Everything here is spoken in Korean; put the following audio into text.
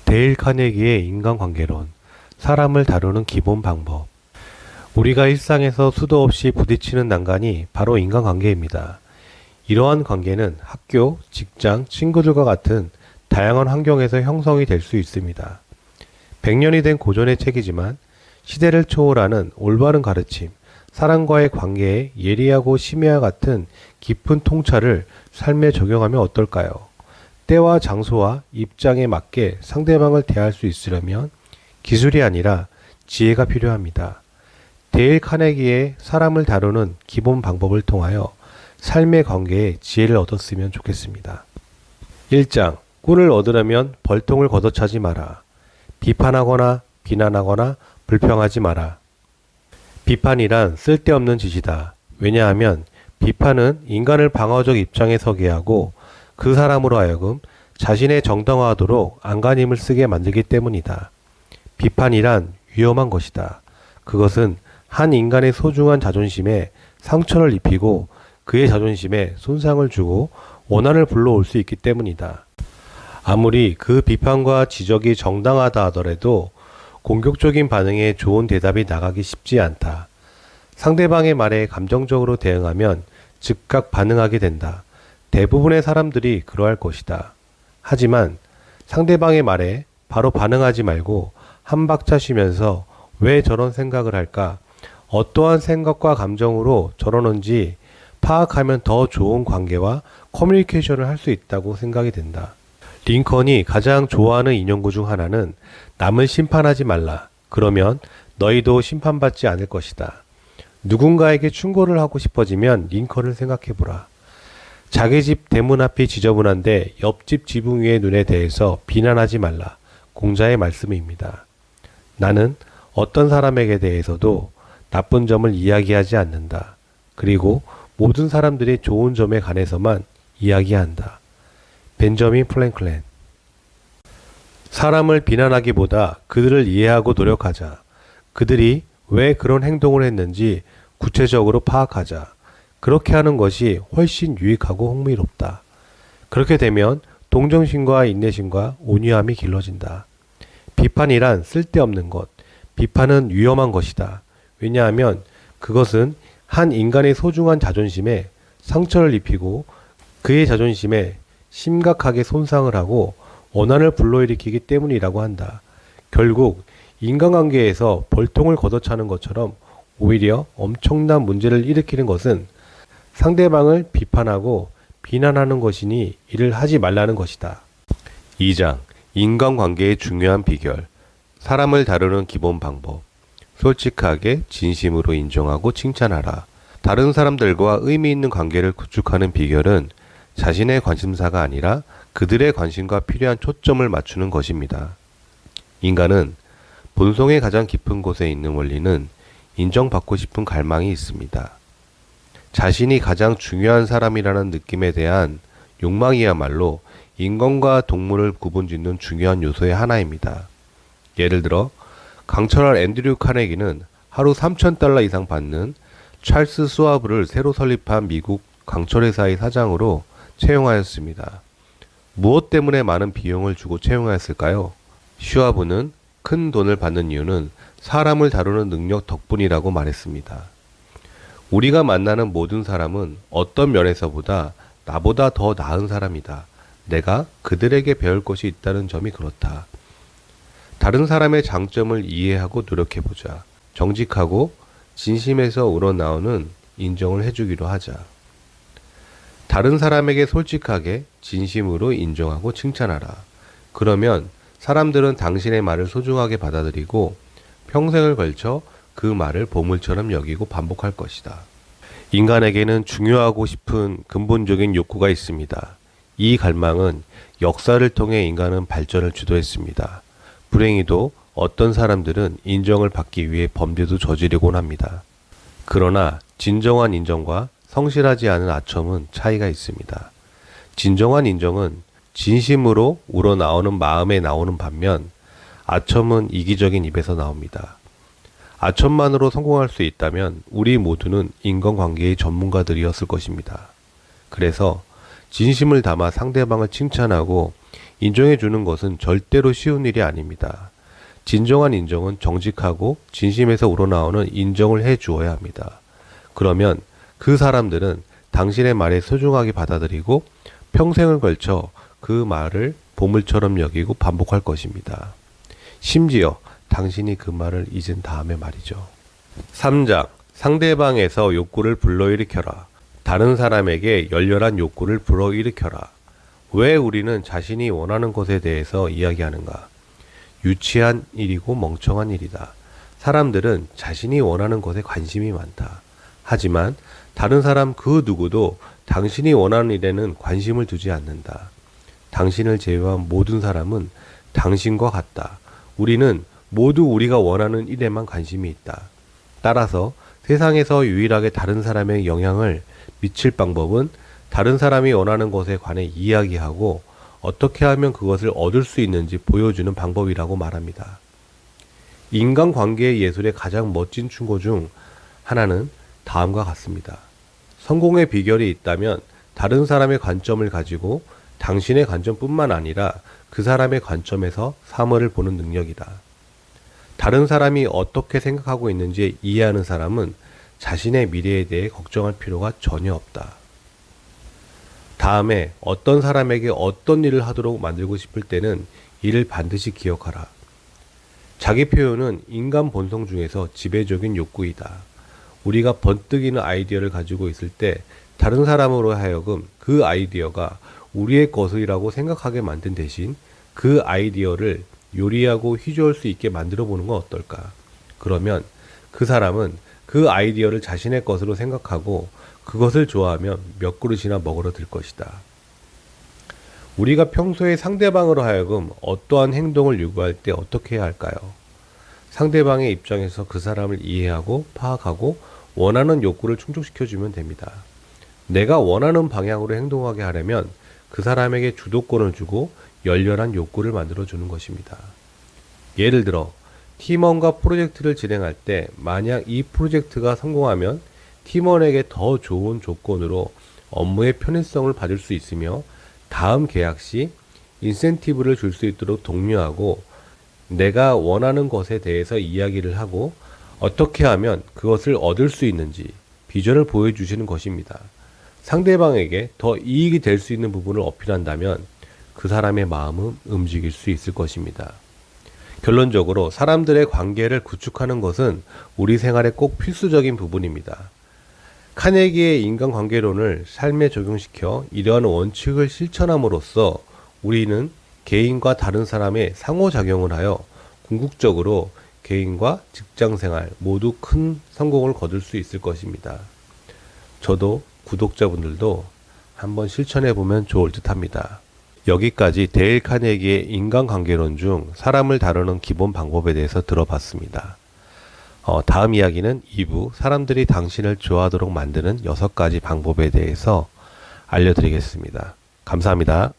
데일 카네기의 인간관계론, 사람을 다루는 기본 방법. 우리가 일상에서 수도 없이 부딪히는 난간이 바로 인간관계입니다. 이러한 관계는 학교, 직장, 친구들과 같은 다양한 환경에서 형성이 될 수 있습니다. 100년이 된 고전의 책이지만 시대를 초월하는 올바른 가르침, 사람과의 관계의 예리하고 심야와 같은 깊은 통찰을 삶에 적용하면 어떨까요? 때와 장소와 입장에 맞게 상대방을 대할 수 있으려면 기술이 아니라 지혜가 필요합니다. 데일 카네기의 사람을 다루는 기본 방법을 통하여 삶의 관계에 지혜를 얻었으면 좋겠습니다. 1장. 꿀을 얻으려면 벌통을 걷어차지 마라. 비판하거나 비난하거나 불평하지 마라. 비판이란 쓸데없는 짓이다. 왜냐하면 비판은 인간을 방어적 입장에 서게 하고 그 사람으로 하여금 자신의 정당화하도록 안간힘을 쓰게 만들기 때문이다. 비판이란 위험한 것이다. 그것은 한 인간의 소중한 자존심에 상처를 입히고 그의 자존심에 손상을 주고 원한을 불러올 수 있기 때문이다. 아무리 그 비판과 지적이 정당하다 하더라도 공격적인 반응에 좋은 대답이 나가기 쉽지 않다. 상대방의 말에 감정적으로 대응하면 즉각 반응하게 된다. 대부분의 사람들이 그러할 것이다. 하지만 상대방의 말에 바로 반응하지 말고 한 박자 쉬면서 왜 저런 생각을 할까? 어떠한 생각과 감정으로 저러는지 파악하면 더 좋은 관계와 커뮤니케이션을 할 수 있다고 생각이 된다. 링컨이 가장 좋아하는 인용구 중 하나는 남을 심판하지 말라. 그러면 너희도 심판받지 않을 것이다. 누군가에게 충고를 하고 싶어지면 링컨을 생각해보라. 자기 집 대문 앞이 지저분한데 옆집 지붕 위의 눈에 대해서 비난하지 말라. 공자의 말씀입니다. 나는 어떤 사람에게 대해서도 나쁜 점을 이야기하지 않는다. 그리고 모든 사람들의 좋은 점에 관해서만 이야기한다. 벤저민 프랭클린. 사람을 비난하기보다 그들을 이해하고 노력하자. 그들이 왜 그런 행동을 했는지 구체적으로 파악하자. 그렇게 하는 것이 훨씬 유익하고 흥미롭다. 그렇게 되면 동정심과 인내심과 온유함이 길러진다. 비판이란 쓸데없는 것, 비판은 위험한 것이다. 왜냐하면 그것은 한 인간의 소중한 자존심에 상처를 입히고 그의 자존심에 심각하게 손상을 하고 원한을 불러일으키기 때문이라고 한다. 결국 인간관계에서 벌통을 걷어차는 것처럼 오히려 엄청난 문제를 일으키는 것은 상대방을 비판하고 비난하는 것이니 이를 하지 말라는 것이다. 2장. 인간관계의 중요한 비결. 사람을 다루는 기본 방법. 솔직하게 진심으로 인정하고 칭찬하라. 다른 사람들과 의미 있는 관계를 구축하는 비결은 자신의 관심사가 아니라 그들의 관심과 필요한 초점을 맞추는 것입니다. 인간은 본성의 가장 깊은 곳에 있는 원리는 인정받고 싶은 갈망이 있습니다. 자신이 가장 중요한 사람이라는 느낌에 대한 욕망이야말로 인간과 동물을 구분짓는 중요한 요소의 하나입니다. 예를 들어 강철할 앤드류 카네기는 하루 $3,000 이상 받는 찰스 스와브를 새로 설립한 미국 강철회사의 사장으로 채용하였습니다. 무엇 때문에 많은 비용을 주고 채용하였을까요? 슈와브는 큰 돈을 받는 이유는 사람을 다루는 능력 덕분이라고 말했습니다. 우리가 만나는 모든 사람은 어떤 면에서보다 나보다 더 나은 사람이다. 내가 그들에게 배울 것이 있다는 점이 그렇다. 다른 사람의 장점을 이해하고 노력해보자. 정직하고 진심에서 우러나오는 인정을 해주기로 하자. 다른 사람에게 솔직하게 진심으로 인정하고 칭찬하라. 그러면 사람들은 당신의 말을 소중하게 받아들이고 평생을 걸쳐 그 말을 보물처럼 여기고 반복할 것이다. 인간에게는 중요하고 싶은 근본적인 욕구가 있습니다. 이 갈망은 역사를 통해 인간은 발전을 주도했습니다. 불행히도 어떤 사람들은 인정을 받기 위해 범죄도 저지르곤 합니다. 그러나 진정한 인정과 성실하지 않은 아첨은 차이가 있습니다. 진정한 인정은 진심으로 우러나오는 마음에 나오는 반면 아첨은 이기적인 입에서 나옵니다. 아첨만으로 성공할 수 있다면 우리 모두는 인간관계의 전문가들이었을 것입니다. 그래서 진심을 담아 상대방을 칭찬하고 인정해 주는 것은 절대로 쉬운 일이 아닙니다. 진정한 인정은 정직하고 진심에서 우러나오는 인정을 해 주어야 합니다. 그러면 그 사람들은 당신의 말에 소중하게 받아들이고 평생을 걸쳐 그 말을 보물처럼 여기고 반복할 것입니다. 심지어 당신이 그 말을 잊은 다음에 말이죠. 3장. 상대방에서 욕구를 불러일으켜라. 다른 사람에게 열렬한 욕구를 불러일으켜라. 왜 우리는 자신이 원하는 것에 대해서 이야기하는가? 유치한 일이고 멍청한 일이다. 사람들은 자신이 원하는 것에 관심이 많다. 하지만 다른 사람 그 누구도 당신이 원하는 일에는 관심을 두지 않는다. 당신을 제외한 모든 사람은 당신과 같다. 우리는 모두 우리가 원하는 일에만 관심이 있다. 따라서 세상에서 유일하게 다른 사람의 영향을 미칠 방법은 다른 사람이 원하는 것에 관해 이야기하고 어떻게 하면 그것을 얻을 수 있는지 보여주는 방법이라고 말합니다. 인간관계의 예술의 가장 멋진 충고 중 하나는 다음과 같습니다. 성공의 비결이 있다면 다른 사람의 관점을 가지고 당신의 관점뿐만 아니라 그 사람의 관점에서 사물을 보는 능력이다. 다른 사람이 어떻게 생각하고 있는지 이해하는 사람은 자신의 미래에 대해 걱정할 필요가 전혀 없다. 다음에 어떤 사람에게 어떤 일을 하도록 만들고 싶을 때는 이를 반드시 기억하라. 자기 표현은 인간 본성 중에서 지배적인 욕구이다. 우리가 번뜩이는 아이디어를 가지고 있을 때 다른 사람으로 하여금 그 아이디어가 우리의 것이라고 생각하게 만든 대신 그 아이디어를 요리하고 휘저을 수 있게 만들어 보는 건 어떨까? 그러면 그 사람은 그 아이디어를 자신의 것으로 생각하고 그것을 좋아하면 몇 그릇이나 먹으러 들 것이다. 우리가 평소에 상대방으로 하여금 어떠한 행동을 요구할 때 어떻게 해야 할까요? 상대방의 입장에서 그 사람을 이해하고 파악하고 원하는 욕구를 충족시켜주면 됩니다. 내가 원하는 방향으로 행동하게 하려면 그 사람에게 주도권을 주고 열렬한 욕구를 만들어주는 것입니다. 예를 들어 팀원과 프로젝트를 진행할 때 만약 이 프로젝트가 성공하면 팀원에게 더 좋은 조건으로 업무의 편의성을 받을 수 있으며 다음 계약 시 인센티브를 줄 수 있도록 독려하고 내가 원하는 것에 대해서 이야기를 하고 어떻게 하면 그것을 얻을 수 있는지 비전을 보여주시는 것입니다. 상대방에게 더 이익이 될 수 있는 부분을 어필한다면 그 사람의 마음은 움직일 수 있을 것입니다. 결론적으로 사람들의 관계를 구축하는 것은 우리 생활의 꼭 필수적인 부분입니다. 카네기의 인간관계론을 삶에 적용시켜 이러한 원칙을 실천함으로써 우리는 개인과 다른 사람의 상호작용을 하여 궁극적으로 개인과 직장생활 모두 큰 성공을 거둘 수 있을 것입니다. 저도 구독자분들도 한번 실천해보면 좋을 듯 합니다. 여기까지 데일 카네기의 인간관계론 중 사람을 다루는 기본 방법에 대해서 들어봤습니다. 다음 이야기는 2부 사람들이 당신을 좋아하도록 만드는 6가지 방법에 대해서 알려드리겠습니다. 감사합니다.